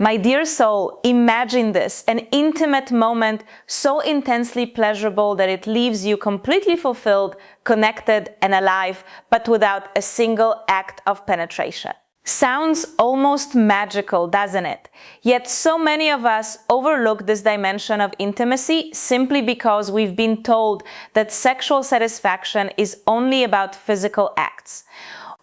My dear soul, imagine this, an intimate moment so intensely pleasurable that it leaves you completely fulfilled, connected, and alive, but without a single act of penetration. Sounds almost magical, doesn't it? Yet so many of us overlook this dimension of intimacy simply because we've been told that sexual satisfaction is only about physical acts.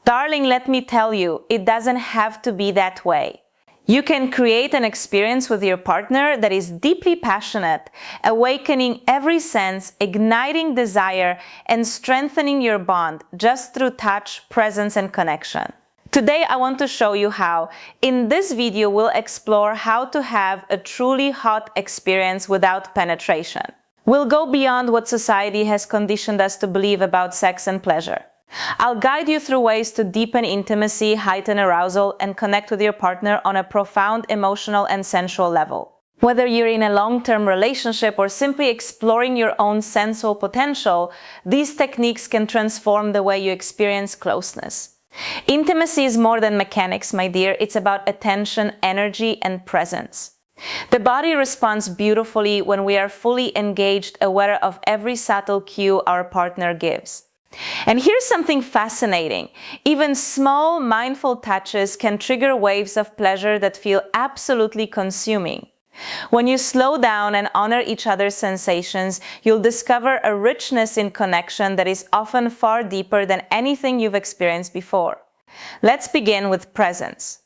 Darling, let me tell you, it doesn't have to be that way. You can create an experience with your partner that is deeply passionate, awakening every sense, igniting desire, and strengthening your bond just through touch, presence, and connection. Today, I want to show you how. In this video, we'll explore how to have a truly hot experience without penetration. We'll go beyond what society has conditioned us to believe about sex and pleasure. I'll guide you through ways to deepen intimacy, heighten arousal, and connect with your partner on a profound emotional and sensual level. Whether you're in a long-term relationship or simply exploring your own sensual potential, these techniques can transform the way you experience closeness. Intimacy is more than mechanics, my dear. It's about attention, energy, and presence. The body responds beautifully when we are fully engaged, aware of every subtle cue our partner gives. And here's something fascinating. Even small, mindful touches can trigger waves of pleasure that feel absolutely consuming. When you slow down and honor each other's sensations, you'll discover a richness in connection that is often far deeper than anything you've experienced before. Let's begin with presence.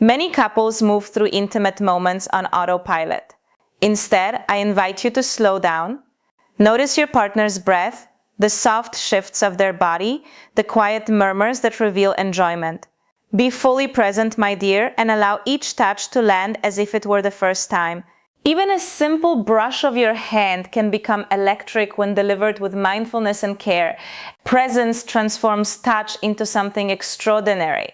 Many couples move through intimate moments on autopilot. Instead, I invite you to slow down. Notice your partner's breath, the soft shifts of their body, the quiet murmurs that reveal enjoyment. Be fully present, my dear, and allow each touch to land as if it were the first time. Even a simple brush of your hand can become electric when delivered with mindfulness and care. Presence transforms touch into something extraordinary.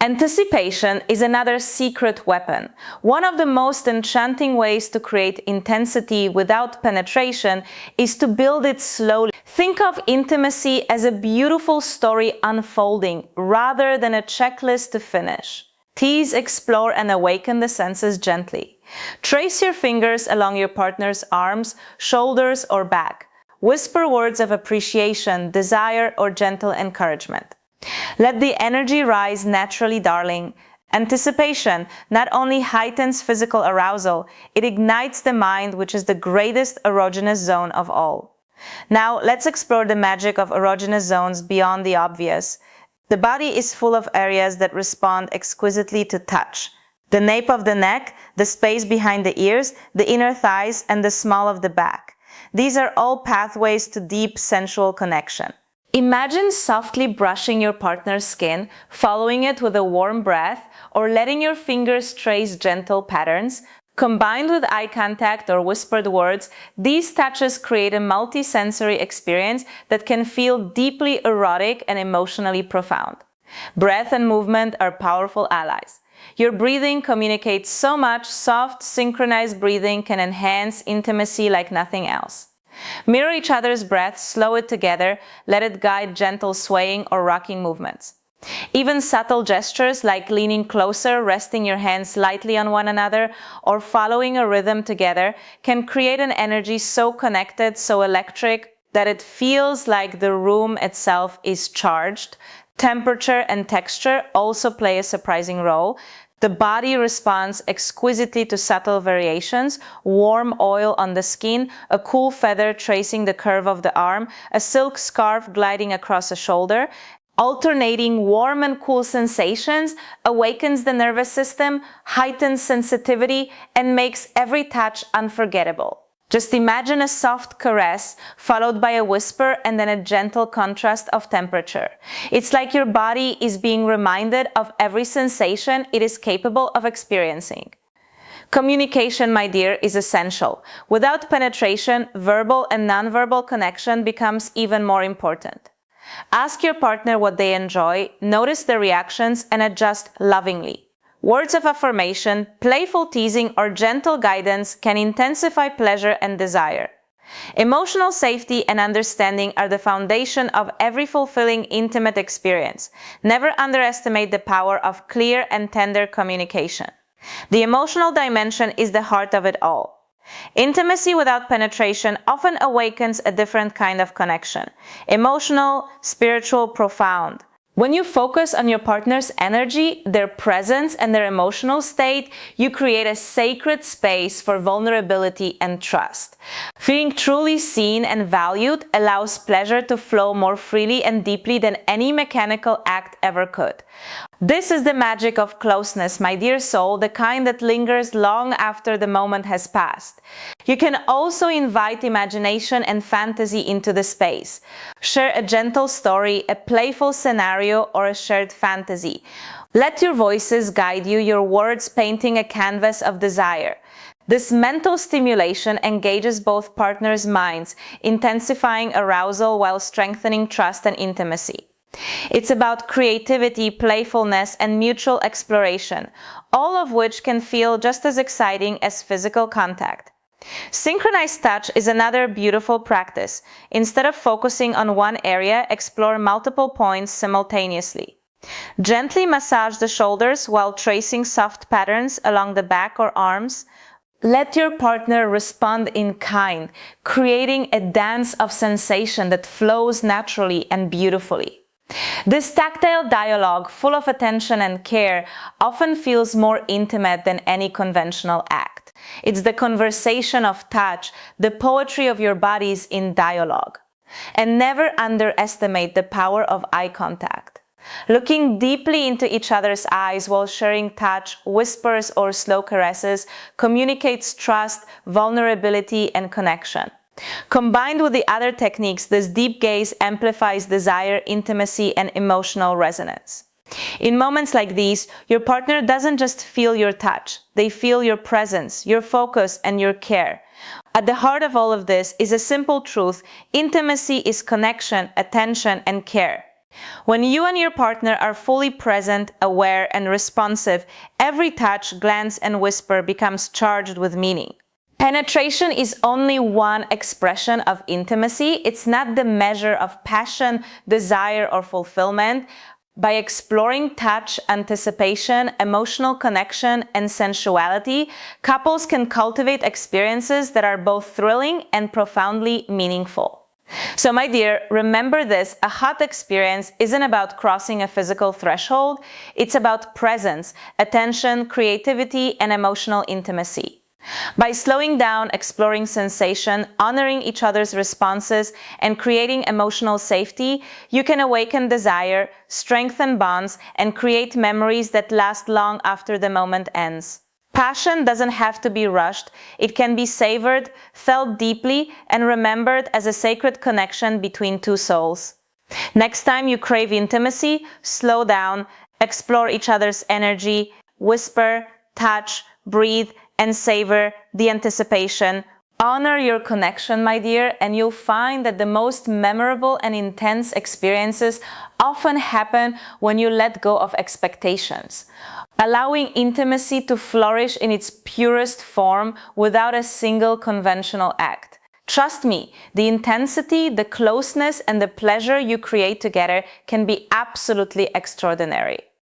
Anticipation is another secret weapon. One of the most enchanting ways to create intensity without penetration is to build it slowly. Think of intimacy as a beautiful story unfolding rather than a checklist to finish. Tease, explore, and awaken the senses gently. Trace your fingers along your partner's arms, shoulders, or back. Whisper words of appreciation, desire, or gentle encouragement. Let the energy rise naturally, darling. Anticipation not only heightens physical arousal, it ignites the mind, which is the greatest erogenous zone of all. Now, let's explore the magic of erogenous zones beyond the obvious. The body is full of areas that respond exquisitely to touch. The nape of the neck, the space behind the ears, the inner thighs, and the small of the back. These are all pathways to deep sensual connection. Imagine softly brushing your partner's skin, following it with a warm breath, or letting your fingers trace gentle patterns. Combined with eye contact or whispered words, these touches create a multi-sensory experience that can feel deeply erotic and emotionally profound. Breath and movement are powerful allies. Your breathing communicates so much. Soft, synchronized breathing can enhance intimacy like nothing else. Mirror each other's breath, slow it together, let it guide gentle swaying or rocking movements. Even subtle gestures like leaning closer, resting your hands lightly on one another, or following a rhythm together can create an energy so connected, so electric, that it feels like the room itself is charged. Temperature and texture also play a surprising role. The body responds exquisitely to subtle variations: warm oil on the skin, a cool feather tracing the curve of the arm, a silk scarf gliding across a shoulder. Alternating warm and cool sensations awakens the nervous system, heightens sensitivity, and makes every touch unforgettable. Just imagine a soft caress followed by a whisper and then a gentle contrast of temperature. It's like your body is being reminded of every sensation it is capable of experiencing. Communication, my dear, is essential. Without penetration, verbal and nonverbal connection becomes even more important. Ask your partner what they enjoy, notice their reactions, and adjust lovingly. Words of affirmation, playful teasing, or gentle guidance can intensify pleasure and desire. Emotional safety and understanding are the foundation of every fulfilling, intimate experience. Never underestimate the power of clear and tender communication. The emotional dimension is the heart of it all. Intimacy without penetration often awakens a different kind of connection. Emotional, spiritual, profound. When you focus on your partner's energy, their presence, and their emotional state, you create a sacred space for vulnerability and trust. Feeling truly seen and valued allows pleasure to flow more freely and deeply than any mechanical act ever could. This is the magic of closeness, my dear soul, the kind that lingers long after the moment has passed. You can also invite imagination and fantasy into the space. Share a gentle story, a playful scenario, or a shared fantasy. Let your voices guide you, your words painting a canvas of desire. This mental stimulation engages both partners' minds, intensifying arousal while strengthening trust and intimacy. It's about creativity, playfulness, and mutual exploration, all of which can feel just as exciting as physical contact. Synchronized touch is another beautiful practice. Instead of focusing on one area, explore multiple points simultaneously. Gently massage the shoulders while tracing soft patterns along the back or arms. Let your partner respond in kind, creating a dance of sensation that flows naturally and beautifully. This tactile dialogue, full of attention and care, often feels more intimate than any conventional act. It's the conversation of touch, the poetry of your bodies in dialogue. And never underestimate the power of eye contact. Looking deeply into each other's eyes while sharing touch, whispers, or slow caresses communicates trust, vulnerability, and connection. Combined with the other techniques, this deep gaze amplifies desire, intimacy, and emotional resonance. In moments like these, your partner doesn't just feel your touch, they feel your presence, your focus, and your care. At the heart of all of this is a simple truth: intimacy is connection, attention, and care. When you and your partner are fully present, aware, and responsive, every touch, glance, and whisper becomes charged with meaning. Penetration is only one expression of intimacy. It's not the measure of passion, desire, or fulfillment. By exploring touch, anticipation, emotional connection, and sensuality, couples can cultivate experiences that are both thrilling and profoundly meaningful. So, my dear, remember this: a hot experience isn't about crossing a physical threshold. It's about presence, attention, creativity, and emotional intimacy. By slowing down, exploring sensation, honoring each other's responses, and creating emotional safety, you can awaken desire, strengthen bonds, and create memories that last long after the moment ends. Passion doesn't have to be rushed. It can be savored, felt deeply, and remembered as a sacred connection between two souls. Next time you crave intimacy, slow down, explore each other's energy, whisper, touch, breathe, and savor the anticipation. Honor your connection, my dear, and you'll find that the most memorable and intense experiences often happen when you let go of expectations, allowing intimacy to flourish in its purest form without a single conventional act. Trust me, the intensity, the closeness, and the pleasure you create together can be absolutely extraordinary.